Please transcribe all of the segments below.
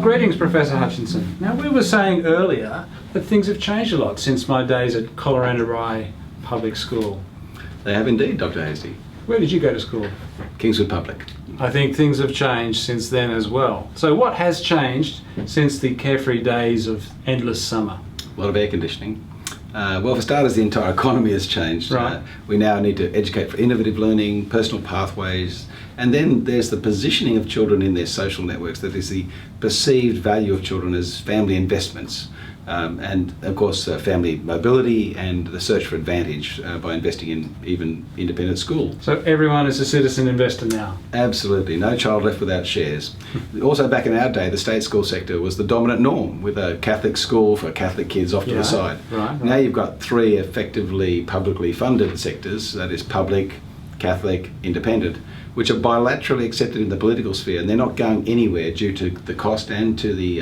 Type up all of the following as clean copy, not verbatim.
greetings, Professor Hutchinson. Now, we were saying earlier that things have changed a lot since my days at Colorandarai Public School. They have indeed, Dr. Hasty. Where did you go to school? Kingswood Public. I think things have changed since then as well. So what has changed since the carefree days of endless summer? A lot of air conditioning. Well, for starters, the entire economy has changed. Right. We now need to educate for innovative learning, personal pathways, and then there's the positioning of children in their social networks. That is the perceived value of children as family investments. And of course family mobility and the search for advantage by investing in even independent school. So everyone is a citizen investor now? Absolutely, no child left without shares. Also back in our day, the state school sector was the dominant norm, with a Catholic school for Catholic kids off to the side. Right. Now you've got three effectively publicly funded sectors, that is public, Catholic, independent, which are bilaterally accepted in the political sphere, and they're not going anywhere due to the cost and to the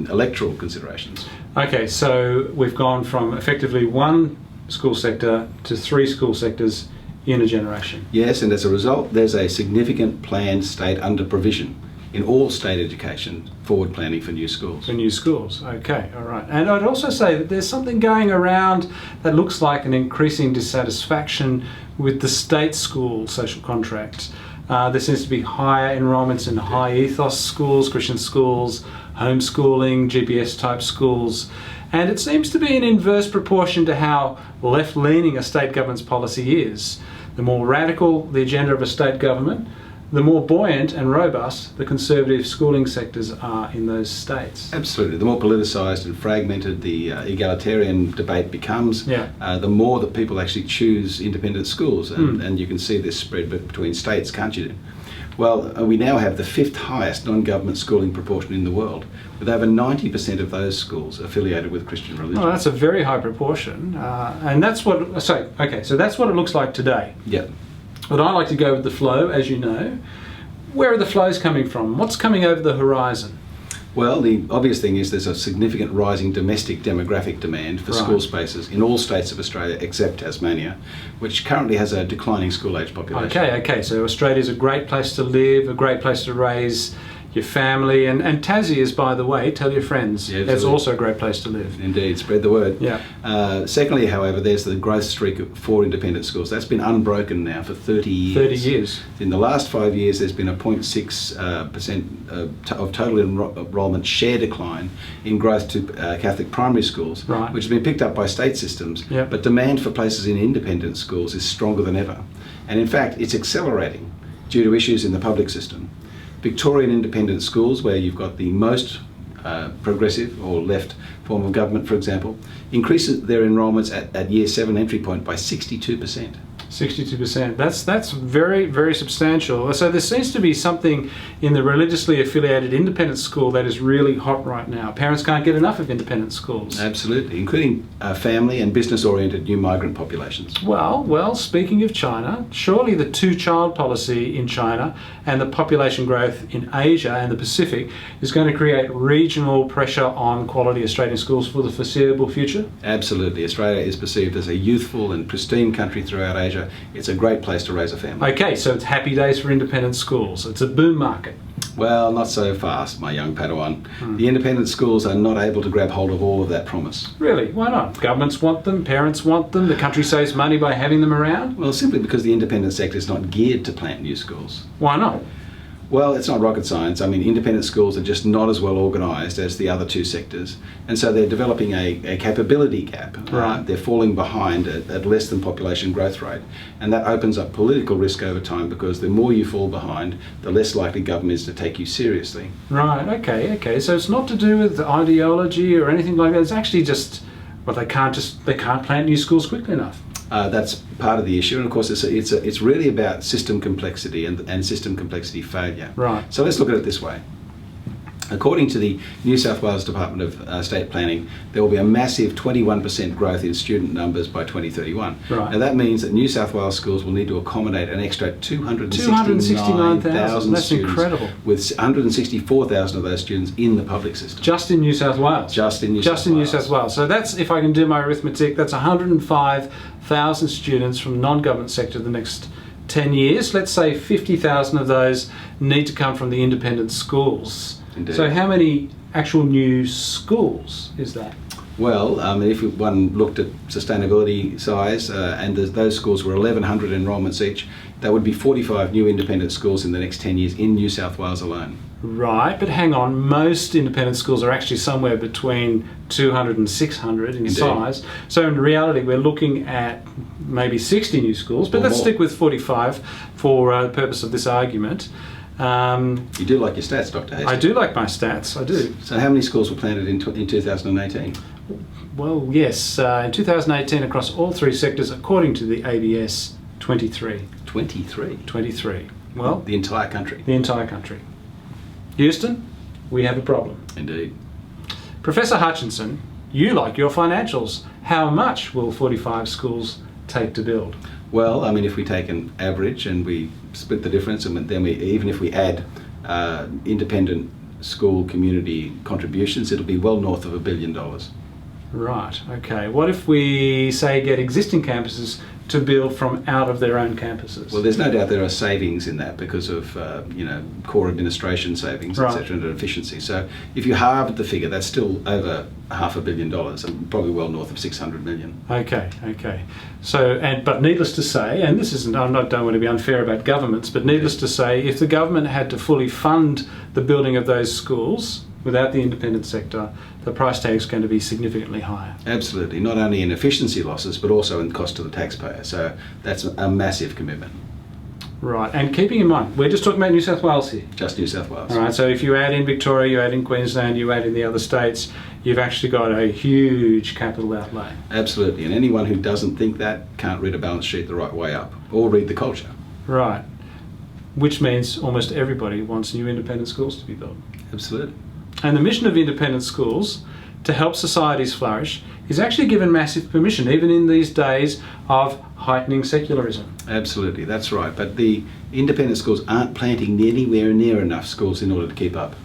electoral considerations. Okay, so we've gone from effectively one school sector to three school sectors in a generation. Yes, and as a result, there's a significant planned state under provision in all state education, forward planning for new schools. For new schools, okay, all right. And I'd also say that there's something going around that looks like an increasing dissatisfaction with the state school social contract. There seems to be higher enrolments in high ethos schools, Christian schools, homeschooling, GPS type schools, and it seems to be in inverse proportion to how left-leaning a state government's policy is. The more radical the agenda of a state government, the more buoyant and robust the conservative schooling sectors are in those states. Absolutely. The more politicised and fragmented the egalitarian debate becomes, the more that people actually choose independent schools. And you can see this spread between states, can't you? Well, we now have the fifth highest non-government schooling proportion in the world, with over 90% of those schools affiliated with Christian religion. Oh, that's a very high proportion. And that's what, so that's what it looks like today. Yeah. But I like to go with the flow, as you know. Where are the flows coming from? What's coming over the horizon? Well, the obvious thing is there's a significant rising domestic demographic demand for school spaces in all states of Australia except Tasmania, which currently has a declining school-age population. Okay, so Australia's a great place to live, a great place to raise your family, and Tassie is, by the way, tell your friends, it's also a great place to live. Indeed, spread the word. Yeah. Secondly, however, there's the growth streak for independent schools. That's been unbroken now for 30 years. 30 years. In the last 5 years, there's been a 0.6% of total enrolment share decline in growth to Catholic primary schools, which has been picked up by state systems, but demand for places in independent schools is stronger than ever. And in fact, it's accelerating due to issues in the public system. Victorian independent schools, where you've got the most progressive or left form of government, for example, increases their enrolments at year 7 entry point by 62%. 62%. That's very, very substantial. So there seems to be something in the religiously affiliated independent school that is really hot right now. Parents can't get enough of independent schools. Absolutely, including family and business-oriented new migrant populations. Well, speaking of China, surely the two-child policy in China and the population growth in Asia and the Pacific is going to create regional pressure on quality Australian schools for the foreseeable future? Absolutely. Australia is perceived as a youthful and pristine country throughout Asia. It's a great place to raise a family. Okay, so it's happy days for independent schools. It's a boom market. Well, not so fast, my young Padawan. The independent schools are not able to grab hold of all of that promise. Really? Why not? Governments want them, parents want them, the country saves money by having them around? Well, simply because the independent sector is not geared to plant new schools. Why not? Well, it's not rocket science. I mean, independent schools are just not as well organised as the other two sectors, and so they're developing a capability gap. They're falling behind at less than population growth rate, and that opens up political risk over time, because the more you fall behind, the less likely government is to take you seriously. Right, okay. So it's not to do with ideology or anything like that. It's actually just, well, they can't plant new schools quickly enough. That's part of the issue, and of course it's really about system complexity and system complexity failure. Right. So let's look at it this way. According to the New South Wales Department of State Planning, there will be a massive 21% growth in student numbers by 2031. Right. Now that means that New South Wales schools will need to accommodate an extra 269,000 That's students, incredible. With 164,000 of those students in the public system. Just in New South Wales? Just in New South Wales. So that's, if I can do my arithmetic, that's 105,000 students from the non-government sector the next 10 years. Let's say 50,000 of those need to come from the independent schools. Indeed. So how many actual new schools is that? Well, if one looked at sustainability size, and those schools were 1,100 enrolments each, that would be 45 new independent schools in the next 10 years in New South Wales alone. Right, but hang on, most independent schools are actually somewhere between 200 and 600 in Indeed. size. So in reality, we're looking at maybe 60 new schools, but let's stick with 45 for the purpose of this argument. You do like your stats, Dr. Hastings. I do like my stats, I do. So how many schools were planted in 2018? Well, yes, in 2018 across all three sectors, according to the ABS, 23. 23? 23. Well, the entire country. The entire country. Houston, we have a problem. Indeed. Professor Hutchinson, you like your financials. How much will 45 schools take to build? Well, if we take an average and we split the difference, and then even if we add independent school community contributions, it'll be well north of $1 billion. Right, okay. What if we, say, get existing campuses to build from out of their own campuses? Well, there's no doubt there are savings in that because of core administration savings, right, etc., and efficiency. So if you halved the figure, that's still over $500 million, and probably well north of 600 million. Okay. So, but needless to say, and this isn't, don't want to be unfair about governments, but needless to say, if the government had to fully fund the building of those schools without the independent sector, the price tag is going to be significantly higher. Absolutely, not only in efficiency losses, but also in cost to the taxpayer. So that's a massive commitment. Right, and keeping in mind, we're just talking about New South Wales here. Just New South Wales. All right, so if you add in Victoria, you add in Queensland, you add in the other states, you've actually got a huge capital outlay. Absolutely, and anyone who doesn't think that can't read a balance sheet the right way up, or read the culture. Right, which means almost everybody wants new independent schools to be built. Absolutely. And the mission of independent schools, to help societies flourish, is actually given massive permission, even in these days of heightening secularism. Absolutely, that's right. But the independent schools aren't planting anywhere near enough schools in order to keep up.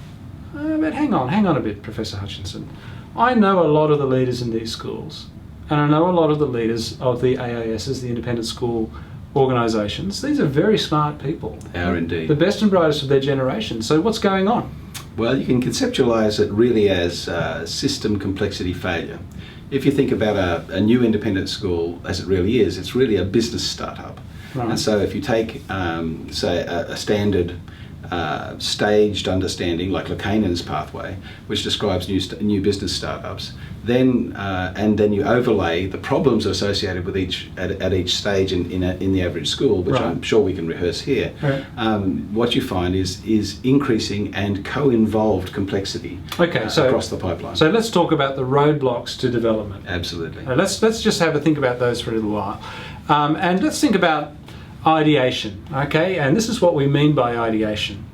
But hang on a bit, Professor Hutchinson. I know a lot of the leaders in these schools, and I know a lot of the leaders of the AISs, the independent school organisations. These are very smart people. They are indeed. The best and brightest of their generation. So what's going on? Well, you can conceptualise it really as system complexity failure. If you think about a new independent school as it really is, it's really a business startup. Right. And so if you take, say, a standard staged understanding like Lukanen's pathway, which describes new business startups, then and then you overlay the problems associated with at each stage in the average school, which right, I'm sure we can rehearse here. Right. What you find is increasing and co-involved complexity across the pipeline. So let's talk about the roadblocks to development. Absolutely. Let's just have a think about those for a little while, and let's think about ideation. Okay, and this is what we mean by ideation.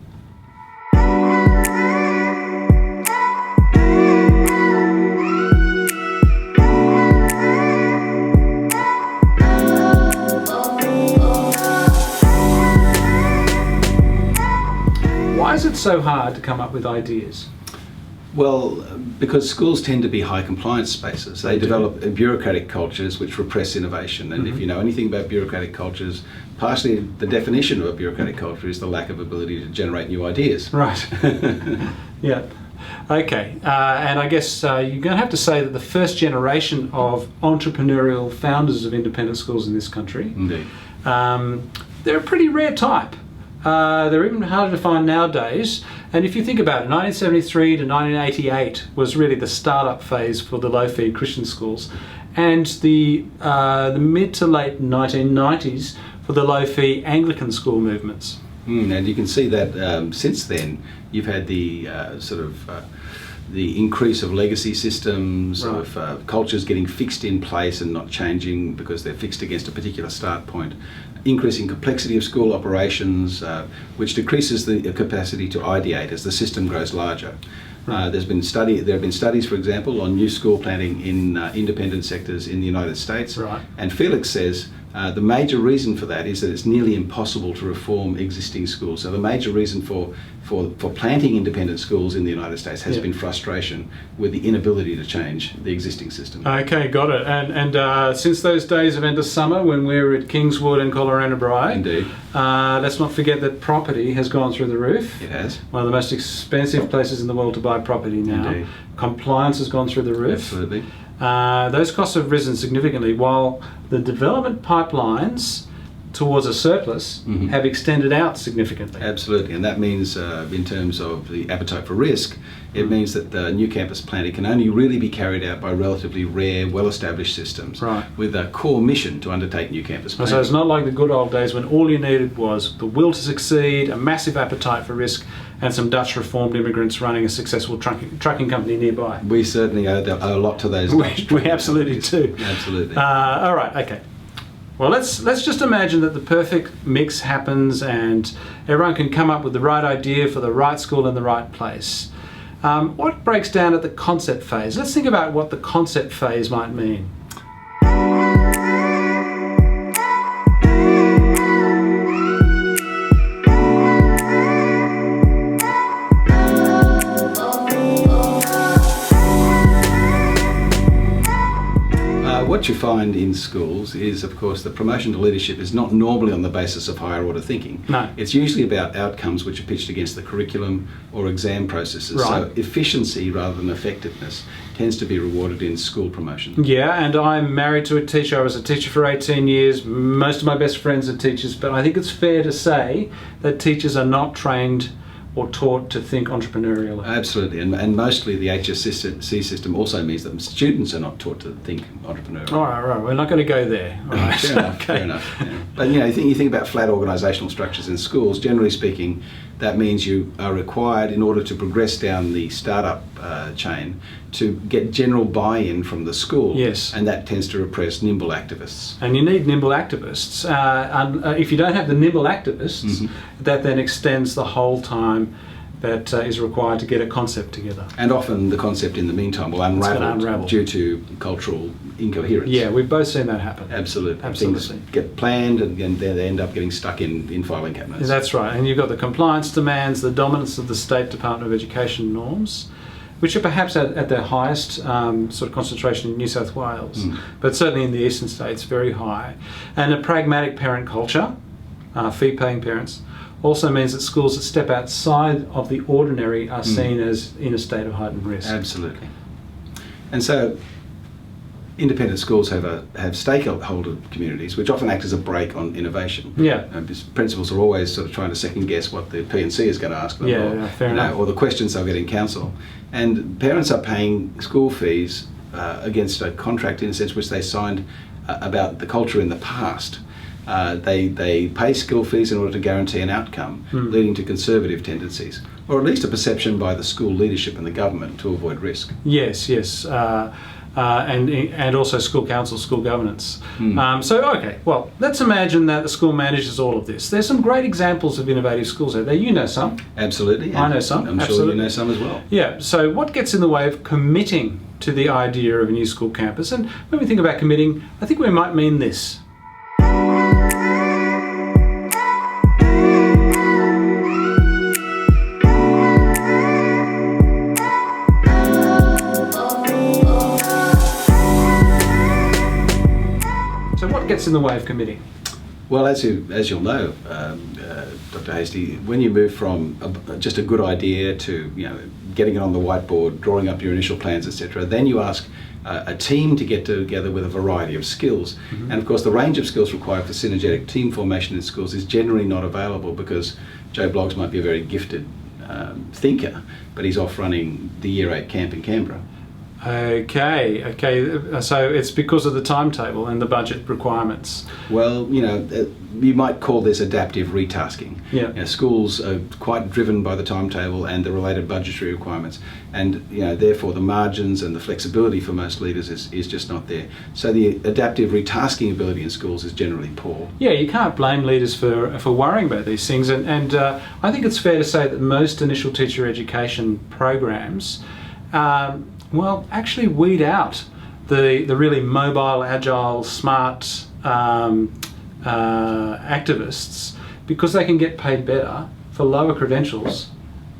Why is it so hard to come up with ideas? Well, because schools tend to be high compliance spaces. They develop bureaucratic cultures which repress innovation. And if you know anything about bureaucratic cultures, partially the definition of a bureaucratic culture is the lack of ability to generate new ideas. Right. Yeah. Okay. And I guess you're going to have to say that the first generation of entrepreneurial founders of independent schools in this country, indeed, they're a pretty rare type. They're even harder to find nowadays. And if you think about it, 1973 to 1988 was really the startup phase for the low-fee Christian schools, and the mid to late 1990s for the low-fee Anglican school movements. And you can see that since then you've had the the increase of legacy systems, right, of cultures getting fixed in place and not changing because they're fixed against a particular start point. Increasing complexity of school operations, which decreases the capacity to ideate as the system grows larger. Right. There have been studies, for example, on new school planning in independent sectors in the United States. Right. And Felix says The major reason for that is that it's nearly impossible to reform existing schools. So the major reason for planting independent schools in the United States has been frustration with the inability to change the existing system. Okay, got it. And since those days of end of summer when we were at Kingswood and Colorado Bry, indeed, let's not forget that property has gone through the roof. It has. One of the most expensive places in the world to buy property now. Indeed. Compliance has gone through the roof. Absolutely. Those costs have risen significantly, while the development pipelines towards a surplus have extended out significantly. Absolutely, and that means in terms of the appetite for risk, it means that the new campus planning can only really be carried out by relatively rare, well-established systems with a core mission to undertake new campus planning. So it's not like the good old days when all you needed was the will to succeed, a massive appetite for risk, and some Dutch reformed immigrants running a successful trucking company nearby. We certainly owe a lot to those. We absolutely do. Absolutely. All right, okay. Well, let's just imagine that the perfect mix happens and everyone can come up with the right idea for the right school in the right place. What breaks down at the concept phase? Let's think about what the concept phase might mean. What you find in schools is, of course, the promotion to leadership is not normally on the basis of higher order thinking. No. It's usually about outcomes which are pitched against the curriculum or exam processes. Right. So efficiency rather than effectiveness tends to be rewarded in school promotion. Yeah, and I'm married to a teacher. I was a teacher for 18 years. Most of my best friends are teachers, but I think it's fair to say that teachers are not trained or taught to think entrepreneurially. Absolutely, and mostly the HSC system also means that students are not taught to think entrepreneurially. All right, we're not going to go there. All right. Fair enough. Yeah. But you think about flat organisational structures in schools, generally speaking, that means you are required, in order to progress down the startup chain, to get general buy-in from the school. Yes. And that tends to repress nimble activists. And you need nimble activists. If you don't have the nimble activists, that then extends the whole time that is required to get a concept together. And often the concept in the meantime will unravel due to cultural incoherence. Yeah, we've both seen that happen. Absolutely. Absolutely. Things get planned and then they end up getting stuck in filing cabinets. That's right. And you've got the compliance demands, the dominance of the State Department of Education norms, which are perhaps at their highest sort of concentration in New South Wales, but certainly in the eastern states, very high. And a pragmatic parent culture, fee-paying parents, also means that schools that step outside of the ordinary are seen as in a state of heightened risk. Absolutely. And so independent schools have stakeholder communities which often act as a brake on innovation. Yeah. Principals are always sort of trying to second guess what the P&C is going to ask them, fair enough. or the questions they'll get in council. And parents are paying school fees against a contract, in a sense, which they signed about the culture in the past. They pay school fees in order to guarantee an outcome, leading to conservative tendencies, or at least a perception by the school leadership and the government to avoid risk. Yes. And also school council, school governance. Okay, well, let's imagine that the school manages all of this. There's some great examples of innovative schools out there. You know some. Absolutely. I know some. I'm sure you know some as well. Yeah, so what gets in the way of committing to the idea of a new school campus? And when we think about committing, I think we might mean this. Gets in the way of committing? Well, as you'll know, Dr. Hastie, when you move from just a good idea to getting it on the whiteboard, drawing up your initial plans, etc., then you ask a team to get together with a variety of skills. And of course, the range of skills required for synergetic team formation in schools is generally not available, because Joe Bloggs might be a very gifted thinker, but he's off running the Year 8 camp in Canberra. Okay. So it's because of the timetable and the budget requirements. Well, you might call this adaptive retasking. Yeah. Schools are quite driven by the timetable and the related budgetary requirements, and therefore the margins and the flexibility for most leaders is just not there. So the adaptive retasking ability in schools is generally poor. Yeah, you can't blame leaders for worrying about these things, and I think it's fair to say that most initial teacher education programs actually weed out the really mobile, agile, smart activists because they can get paid better for lower credentials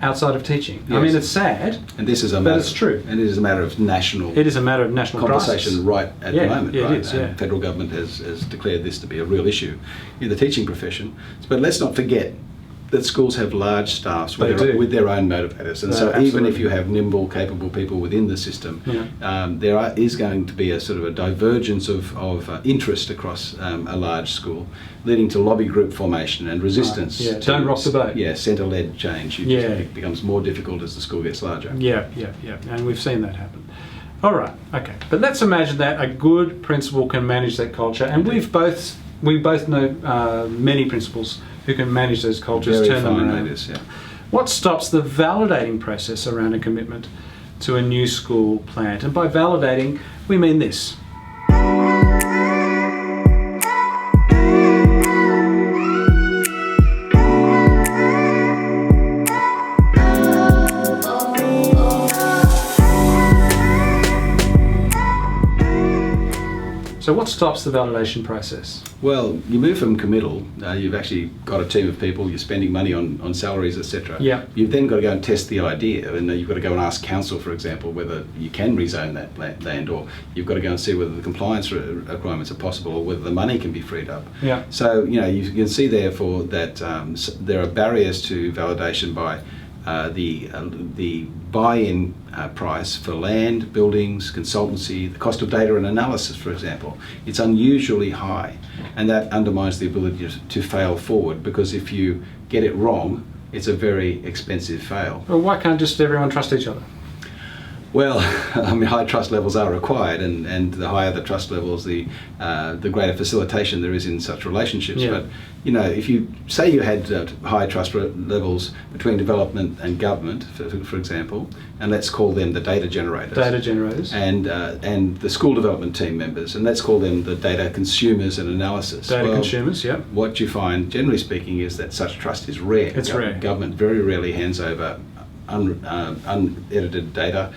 outside of teaching. Yes. I mean, it's sad, and this is but it's true. And it is a matter of national. It is a matter of national conversation right at the moment. Yeah, right? it is. Yeah. And federal government has declared this to be a real issue in the teaching profession. But let's not forget that schools have large staffs with their own motivators, and so absolutely. even if you have nimble, capable people within the system, is going to be a sort of a divergence of interest across a large school, leading to lobby group formation and resistance. Right. Yeah. Don't rock the boat. Yeah, centre-led change. It becomes more difficult as the school gets larger. Yeah, and we've seen that happen. All right, okay, but let's imagine that a good principal can manage that culture, and we both know many principals who can manage those cultures, turn them around. Leaders, yeah. What stops the validating process around a commitment to a new school plant? And by validating, we mean this. So what stops the validation process? Well, you move from committal, you've actually got a team of people, you're spending money on salaries, etc. Yeah. You've then got to go and test the idea, and you've got to go and ask council, for example, whether you can rezone that land, or you've got to go and see whether the compliance requirements are possible, or whether the money can be freed up. Yeah. So, you can see therefore that there are barriers to validation by the buy-in price for land, buildings, consultancy, the cost of data and analysis, for example. It's unusually high, and that undermines the ability to fail forward, because if you get it wrong, it's a very expensive fail. Well, why can't just everyone trust each other? Well, I mean, high trust levels are required, and the higher the trust levels, the greater facilitation there is in such relationships. Yeah. But if you say you had high trust levels between development and government, for example, and let's call them the data generators, and the school development team members, and let's call them the data consumers and analysis. Consumers, yeah. What you find, generally speaking, is that such trust is rare. It's rare. Government very rarely hands over unedited data.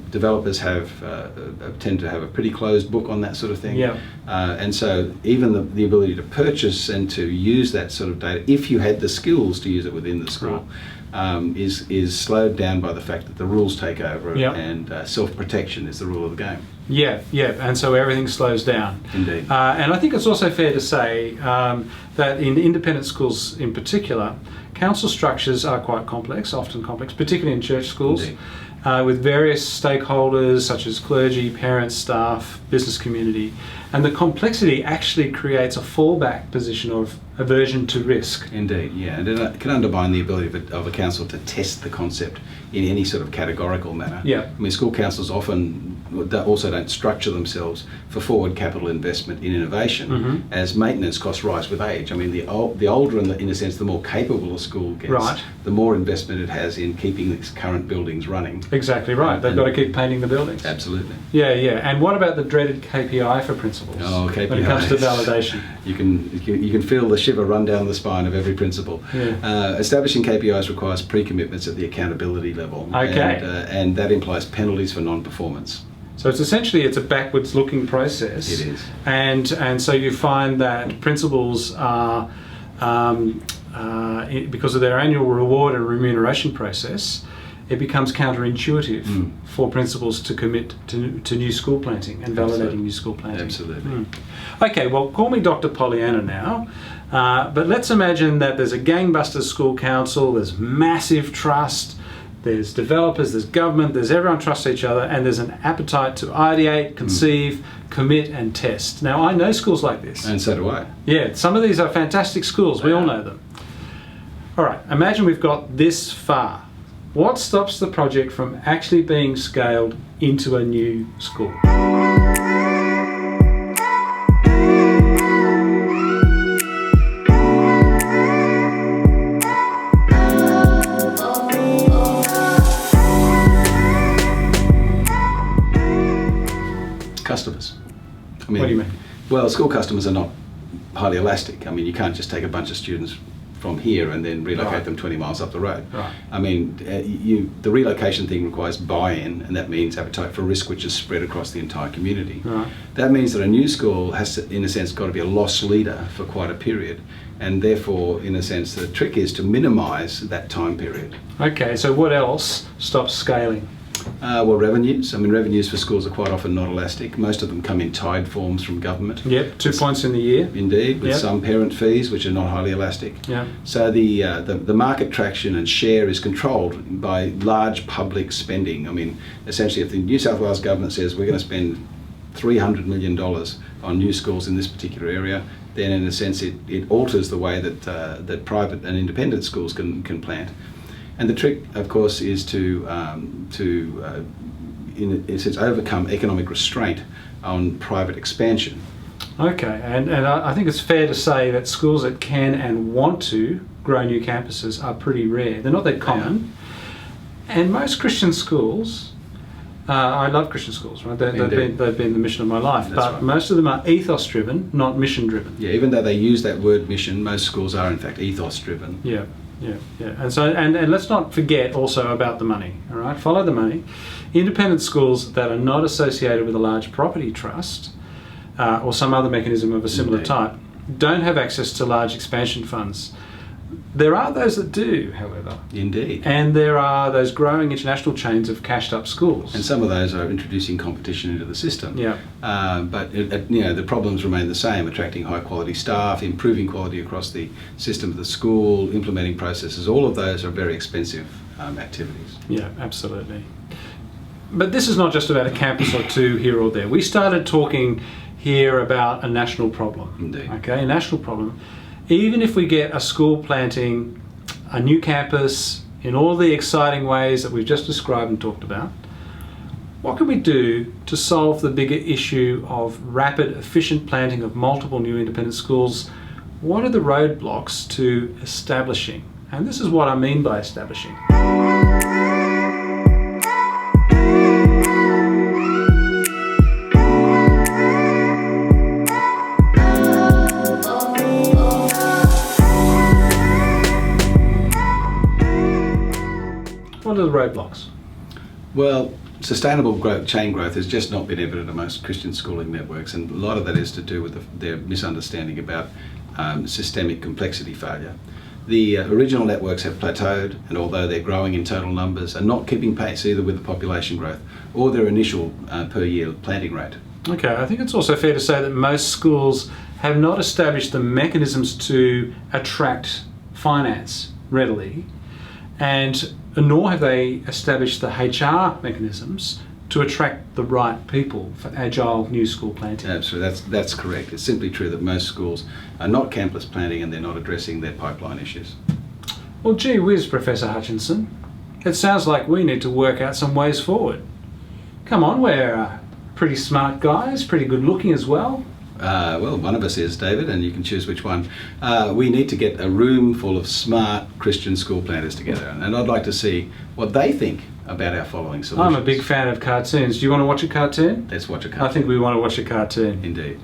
Developers tend to have a pretty closed book on that sort of thing. Yeah. And so even the ability to purchase and to use that sort of data, if you had the skills to use it within the school, is slowed down by the fact that the rules take over, and self-protection is the rule of the game. Yeah, and so everything slows down. Indeed. And I think it's also fair to say that in independent schools in particular, council structures are quite complex, often complex, particularly in church schools, with various stakeholders such as clergy, parents, staff, business community. And the complexity actually creates a fallback position of aversion to risk. Indeed, yeah. And it can undermine the ability of a council to test the concept in any sort of categorical manner. Yeah. I mean, school councils often also don't structure themselves for forward capital investment in innovation, as maintenance costs rise with age. I mean, the older, in a sense, the more capable a school gets, the more investment it has in keeping its current buildings running. Exactly right. They've got to keep painting the buildings. Absolutely. Yeah. And what about the dreaded KPI for principals? Oh, KPI. When it comes to validation. You can feel the shiver run down the spine of every principal. Yeah. Establishing KPIs requires pre-commitments at the accountability level. Okay. And that implies penalties for non-performance. So it's a backwards looking process. It is. And so you find that principals are, because of their annual reward and remuneration process, it becomes counterintuitive for principals to commit to new school planting and validating new school planting. Absolutely. Okay, well, call me Dr. Pollyanna now, but let's imagine that there's a gangbusters school council, there's massive trust, there's developers, there's government, there's everyone trusts each other, and there's an appetite to ideate, conceive, commit and test. Now, I know schools like this. And so do I. Yeah, some of these are fantastic schools, we all know them. All right, imagine we've got this far. What stops the project from actually being scaled into a new school? Customers. What do you mean? Well, school customers are not highly elastic. I mean, you can't just take a bunch of students from here and then relocate them 20 miles up the road. Right. I mean, the relocation thing requires buy-in, and that means appetite for risk, which is spread across the entire community. Right. That means that a new school has to, in a sense, got to be a loss leader for quite a period. And therefore, in a sense, the trick is to minimise that time period. Okay, so what else stops scaling? Well, revenues. I mean, revenues for schools are quite often not elastic. Most of them come in tied forms from government. Yep, 2 points in the year. Indeed, with some parent fees, which are not highly elastic. Yeah. So the market traction and share is controlled by large public spending. I mean, essentially, if the New South Wales government says we're going to spend $300 million on new schools in this particular area, then in a sense it alters the way that private and independent schools can plant. And the trick, of course, is to in a sense, overcome economic restraint on private expansion. Okay, and I think it's fair to say that schools that can and want to grow new campuses are pretty rare. They're not that common. Yeah. And most Christian schools, I love Christian schools, right? They've been the mission of my life. That's but right. Most of them are ethos-driven, not mission-driven. Yeah, even though they use that word mission, most schools are in fact ethos-driven. Yeah. And so, and let's not forget also about the money. All right, follow the money. Independent schools that are not associated with a large property trust or some other mechanism of a similar type don't have access to large expansion funds. There are those that do, however. Indeed. And there are those growing international chains of cashed up schools. And some of those are introducing competition into the system. Yeah. But the problems remain the same: attracting high quality staff, improving quality across the system of the school, implementing processes. All of those are very expensive activities. Yeah, absolutely. But this is not just about a campus or two here or there. We started talking here about a national problem. Indeed. Okay, a national problem. Even if we get a school planting, a new campus, in all the exciting ways that we've just described and talked about, what can we do to solve the bigger issue of rapid, efficient planting of multiple new independent schools? What are the roadblocks to establishing? And this is what I mean by establishing. What are the roadblocks? Well, sustainable chain growth has just not been evident amongst Christian schooling networks, and a lot of that is to do with their misunderstanding about systemic complexity failure. The original networks have plateaued, and although they're growing in total numbers, are not keeping pace either with the population growth or their initial per year planting rate. Okay, I think it's also fair to say that most schools have not established the mechanisms to attract finance readily, and nor have they established the HR mechanisms to attract the right people for agile new school planting. Absolutely, that's correct. It's simply true that most schools are not campus planting and they're not addressing their pipeline issues. Well, gee whiz, Professor Hutchinson. It sounds like we need to work out some ways forward. Come on, we're pretty smart guys, pretty good looking as well. Well, one of us is, David, and you can choose which one. We need to get a room full of smart Christian school planters together, and I'd like to see what they think about our following solutions. I'm a big fan of cartoons. Do you want to watch a cartoon? Let's watch a cartoon. I think we want to watch a cartoon. Indeed.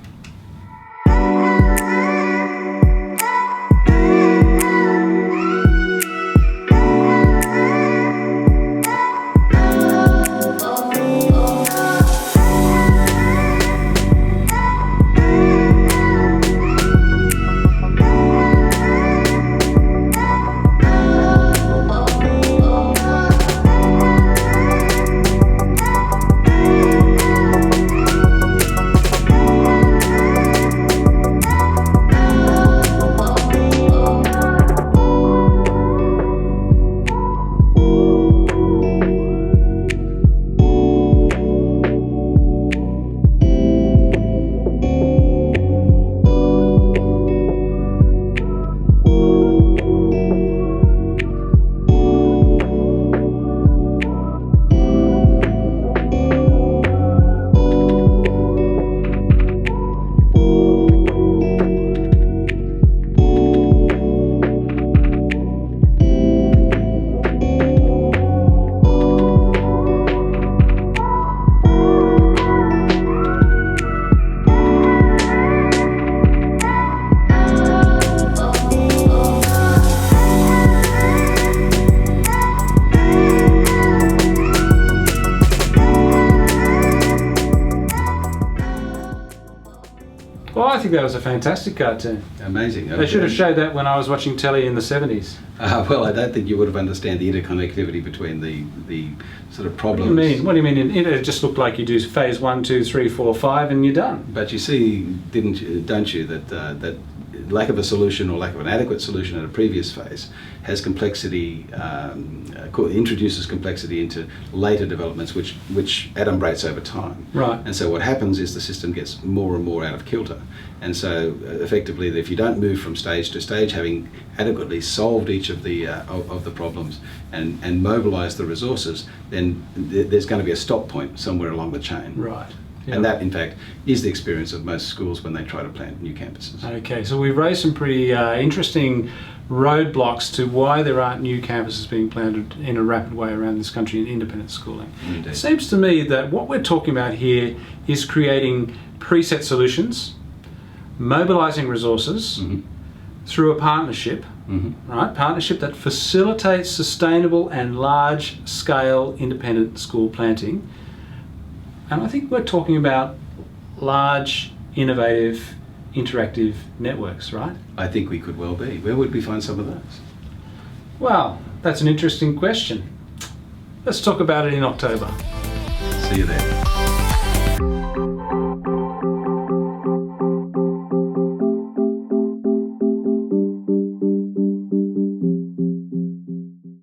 Well, I think that was a fantastic cartoon. Amazing. They should have showed that when I was watching telly in the 70s. Well, I don't think you would have understand the interconnectivity between the sort of problems. What do you mean? It just looked like you do phase 1, 2, 3, 4, 5 and you're done. But you see, don't you, that lack of a solution or lack of an adequate solution at a previous phase has complexity, introduces complexity into later developments which adumbrates over time. Right. And so what happens is the system gets more and more out of kilter. And so effectively, if you don't move from stage to stage, having adequately solved each of the problems and mobilise the resources, then there's going to be a stop point somewhere along the chain. Right. Yeah. And that, in fact, is the experience of most schools when they try to plant new campuses. Okay, so we've raised some pretty interesting roadblocks to why there aren't new campuses being planted in a rapid way around this country in independent schooling. Indeed. It seems to me that what we're talking about here is creating preset solutions, mobilising resources through a partnership, right? Partnership that facilitates sustainable and large-scale independent school planting. And I think we're talking about large, innovative, interactive networks, right? I think we could well be. Where would we find some of those? Well, that's an interesting question. Let's talk about it in October. See you there.